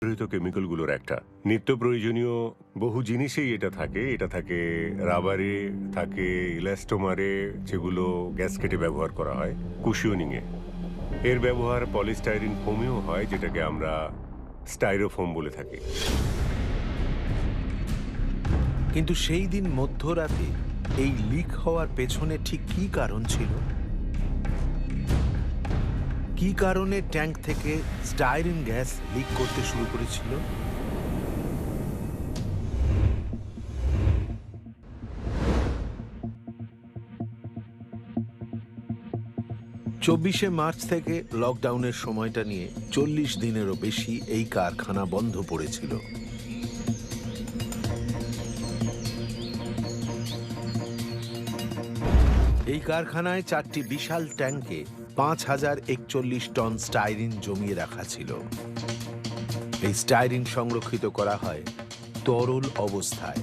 ব্যবহৃত কেমিক্যালগুলোর একটা। নিত্য প্রয়োজনীয় বহু জিনিসেই এটা থাকে রাবারে, থাকে ইলাস্টোমারে, যেগুলো গ্যাসকেটে ব্যবহার করা হয়, কুশিওনিংয়ে। এর ব্যবহার পলিস্টাইরিন ফোমেও হয়, যেটাকে আমরা স্টাইরোফোম বলে থাকি। কিন্তু সেই দিন মধ্যরাতে এই লিক হওয়ার পেছনে ঠিক কী কারণ ছিল? কী কারণে ট্যাঙ্ক থেকে স্টাইরিন গ্যাস লিক করতে শুরু করেছিল? 24শে মার্চ থেকে লকডাউনের সময়টা নিয়ে 40 দিনেরও বেশি এই কারখানা বন্ধ পড়েছিল। এই কারখানায় 4টি বিশাল ট্যাঙ্কে 5041 টন স্টাইরিন জমিয়ে রাখা ছিল। এই স্টাইরিন সংরক্ষিত করা হয় তরল অবস্থায়।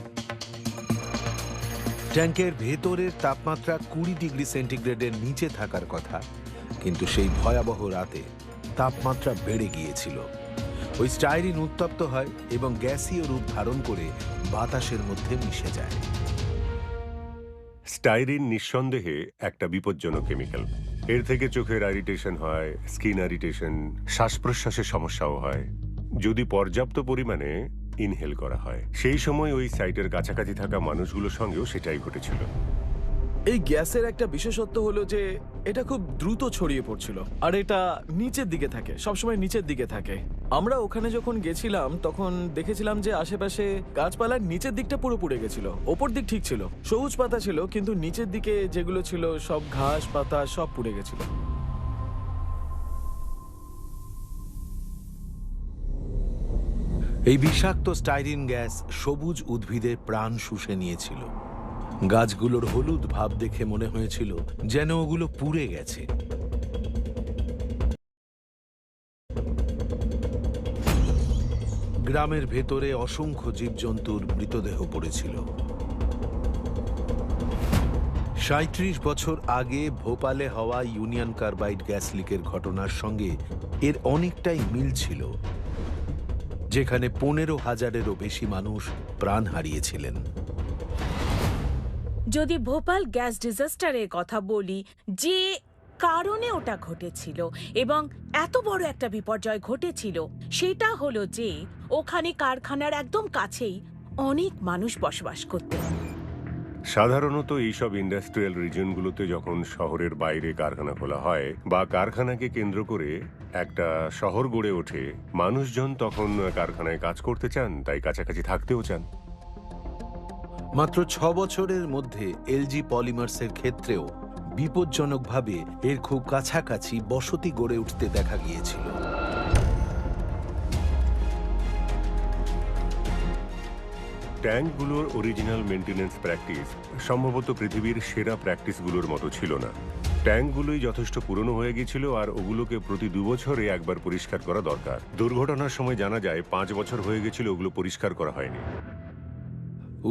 ট্যাঙ্কের ভেতরের তাপমাত্রা 20 ডিগ্রি সেন্টিগ্রেডের নিচে থাকার কথা, কিন্তু সেই ভয়াবহ রাতে তাপমাত্রা বেড়ে গিয়েছিল। ওই স্টাইরিন উত্তপ্ত হয় এবং গ্যাসীয় রূপ ধারণ করে বাতাসের মধ্যে মিশে যায়। স্টাইরিন নিঃসন্দেহে একটা বিপজ্জনক কেমিক্যাল। এর থেকে চোখের ইরিটেশন হয়, স্কিন ইরিটেশন, শ্বাস প্রশ্বাসের সমস্যাও হয়, যদি পর্যাপ্ত পরিমাণে ইনহেল করা হয়। সেই সময় ওই সাইটের কাছাকাছি থাকা মানুষগুলোর সঙ্গেও সেটাই ঘটেছিল। এই গ্যাসের একটা বিশেষত্ব হলো যে এটা খুব দ্রুত ছড়িয়ে পড়ছিল, আর এটা নিচের দিকে থাকে, সবসময় নিচের দিকে থাকে। আমরা ওখানে যখন গেছিলাম তখন দেখেছিলাম যে আশেপাশে গাছপালার নিচের দিকটা পুরো পুড়ে গেছিল। ওপর দিক ঠিক ছিল, সবুজ পাতা ছিল, কিন্তু নিচের দিকে যেগুলো ছিল সব ঘাস পাতা সব পুড়ে গেছিল। এই বিষাক্ত স্টাইরিন গ্যাস সবুজ উদ্ভিদের প্রাণ শুষে নিয়েছিল। গাছগুলোর হলুদ ভাব দেখে মনে হয়েছিল যেন ওগুলো পুড়ে গেছে। গ্রামের ভেতরে অসংখ্য জীবজন্তুর মৃতদেহ পড়েছিল। 37 বছর আগে ভোপালে হওয়া ইউনিয়ন কার্বাইড গ্যাস লিকের ঘটনার সঙ্গে এর অনেকটাই মিল ছিল, যেখানে 15,000-এরও বেশি মানুষ প্রাণ হারিয়েছিলেন। যদি ভোপাল গ্যাস ডিজাস্টারের কথা বলি, যে কারণে ওটা ঘটেছিল এবং এত বড় একটা বিপর্যয় ঘটেছিল, সেটা হলো যে ওখানে কারখানার একদম কাছেই অনেক মানুষ বসবাস করতেন। সাধারণত এইসব ইন্ডাস্ট্রিয়াল রিজনগুলোতে যখন শহরের বাইরে কারখানা খোলা হয় বা কারখানাকে কেন্দ্র করে একটা শহর গড়ে ওঠে, মানুষজন তখন কারখানায় কাজ করতে চান, তাই কাছাকাছি থাকতেও চান। মাত্র 6 বছরের মধ্যে এলজি পলিমার্সের ক্ষেত্রেও বিপজ্জনকভাবে এর খুব কাছাকাছি বসতি গড়ে উঠতে দেখা গিয়েছিল। ট্যাঙ্কগুলোর অরিজিনাল মেনটেন্যান্স প্র্যাকটিস সম্ভবত পৃথিবীর সেরা প্র্যাকটিসগুলোর মতো ছিল না। ট্যাঙ্কগুলোই যথেষ্ট পুরনো হয়ে গিয়েছিল, আর ওগুলোকে প্রতি 2 বছরে একবার পরিষ্কার করা দরকার। দুর্ঘটনার সময় জানা যায় 5 বছর হয়ে গেছিল ওগুলো পরিষ্কার করা হয়নি।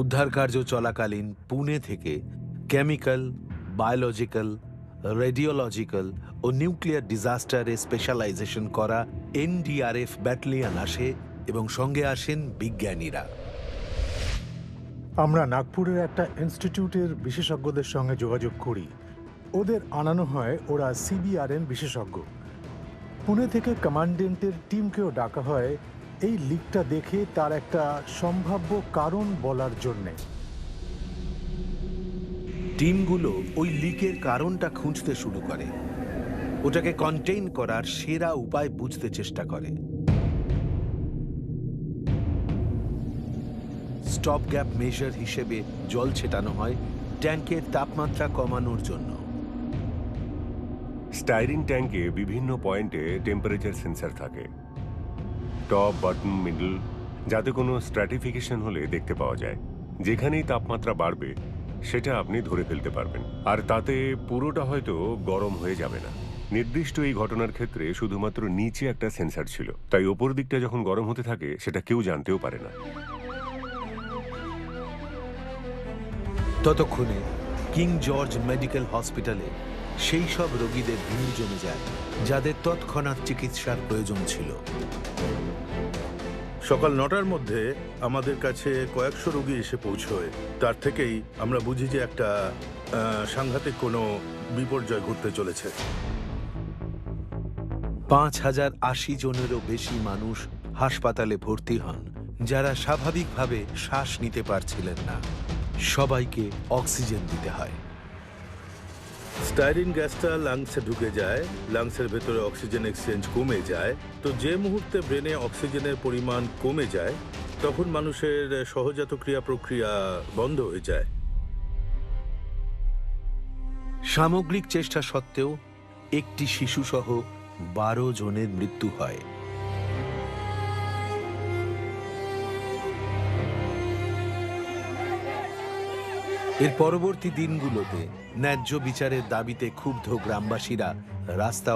উদ্ধার কার্য চলাকালীন পুনে থেকে কেমিক্যাল, বায়োলজিক্যাল, রেডিওলজিক্যাল ও নিউক্লিয়ার ডিজাস্টারে স্পেশালাইজেশন করা এনডিআরএফ ব্যাটালিয়ন আসে এবং সঙ্গে আসেন বিজ্ঞানীরা। আমরা নাগপুরের একটা ইনস্টিটিউটের বিশেষজ্ঞদের সঙ্গে যোগাযোগ করি। ওদের আনানো হয়, ওরা সিবিআরএন বিশেষজ্ঞ। পুনে থেকে কমান্ডেন্টের টিমকেও ডাকা হয় এই লিকটা দেখে তার একটা সম্ভাব্য কারণ বলার জন্যে। টিমগুলো ওই লিকের কারণটা খুঁজতে শুরু করে, ওটাকে কন্টেইন করার সেরা উপায় বুঝতে চেষ্টা করে। স্টপ গ্যাপ মেজার হিসেবে জল ছেটানো হয় ট্যাঙ্কের তাপমাত্রা কমানোর জন্য। স্টাইরিন ট্যাঙ্কে বিভিন্ন পয়েন্টে টেম্পারেচার সেন্সার থাকে, টপ, বটম, মিডল, যাতে কোনো স্ট্র্যাটিফিকেশন হলে দেখতে পাওয়া যায়। যেখানেই তাপমাত্রা বাড়বে সেটা আপনি ধরে ফেলতে পারবেন, আর তাতে পুরোটা হয়তো গরম হয়ে যাবে না। নির্দিষ্ট এই ঘটনার ক্ষেত্রে শুধুমাত্র নিচে একটা সেন্সার ছিল, তাই ওপর দিকটা যখন গরম হতে থাকে সেটা কেউ জানতেও পারে না। ততক্ষণে কিং জর্জ মেডিকেল হসপিটালে সেই সব রোগীদের ভিড় জমে যায় যাদের তৎক্ষণাৎ চিকিৎসার প্রয়োজন ছিল। সকাল 9টার মধ্যে আমাদের কাছে কয়েকশো রোগী এসে পৌঁছয়। তার থেকেই আমরা বুঝি যে একটা সাংঘাতিক কোনো বিপর্যয় ঘটতে চলেছে। 5080 জনেরও বেশি মানুষ হাসপাতালে ভর্তি হন, যারা স্বাভাবিকভাবে শ্বাস নিতে পারছিলেন না। সবাইকে অক্সিজেন দিতে হয়। স্টাইরিন গ্যাসটা লাংসে ঢুকে যায়, লাংসের ভেতরে অক্সিজেন এক্সচেঞ্জ কমে যায়। তো যে মুহূর্তে ব্রেনে অক্সিজেনের পরিমাণ কমে যায়, তখন মানুষের সহজাত ক্রিয়া প্রক্রিয়া বন্ধ হয়ে যায়। সামগ্রিক চেষ্টা সত্ত্বেও একটি শিশুসহ 12 জনের মৃত্যু হয়। এর পরবর্তী দিনগুলোতে ন্যায্য বিচারের দাবিতে ক্ষুব্ধ গ্রামবাসীরা রাস্তা